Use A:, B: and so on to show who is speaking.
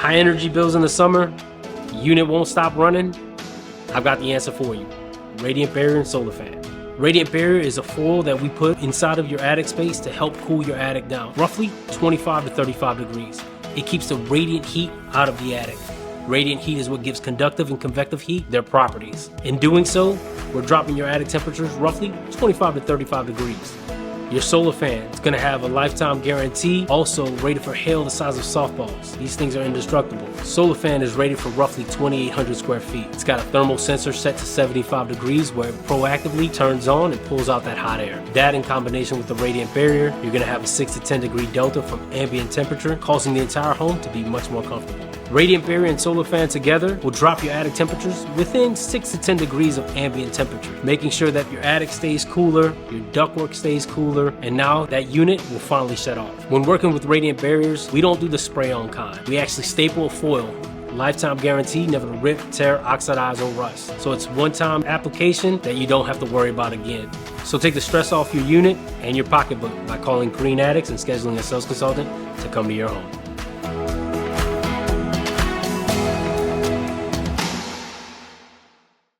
A: High energy bills in the summer, unit won't stop running? I've got the answer for you. Radiant Barrier and Solar Fan. Radiant Barrier is a foil that we put inside of your attic space to help cool your attic down, roughly 25 to 35 degrees. It keeps the radiant heat out of the attic. Radiant heat is what gives conductive and convective heat their properties. In doing so, we're dropping your attic temperatures roughly 25 to 35 degrees. Your solar fan is going to have a lifetime guarantee, also rated for hail the size of softballs. These things are indestructible. Solar fan is rated for roughly 2,800 square feet. It's got a thermal sensor set to 75 degrees where it proactively turns on and pulls out that hot air. That in combination with the Radiant Barrier, you're going to have a 6 to 10 degree delta from ambient temperature, causing the entire home to be much more comfortable. Radiant Barrier and Solar Fan together will drop your attic temperatures within 6 to 10 degrees of ambient temperature, making sure that your attic stays cooler, your ductwork stays cooler, and now that unit will finally shut off. When working with Radiant Barriers, we don't do the spray-on kind. We actually staple a foil. Lifetime guarantee, never to rip, tear, oxidize, or rust. So it's one-time application that you don't have to worry about again. So take the stress off your unit and your pocketbook by calling Green Attics and scheduling a sales consultant to come to your home.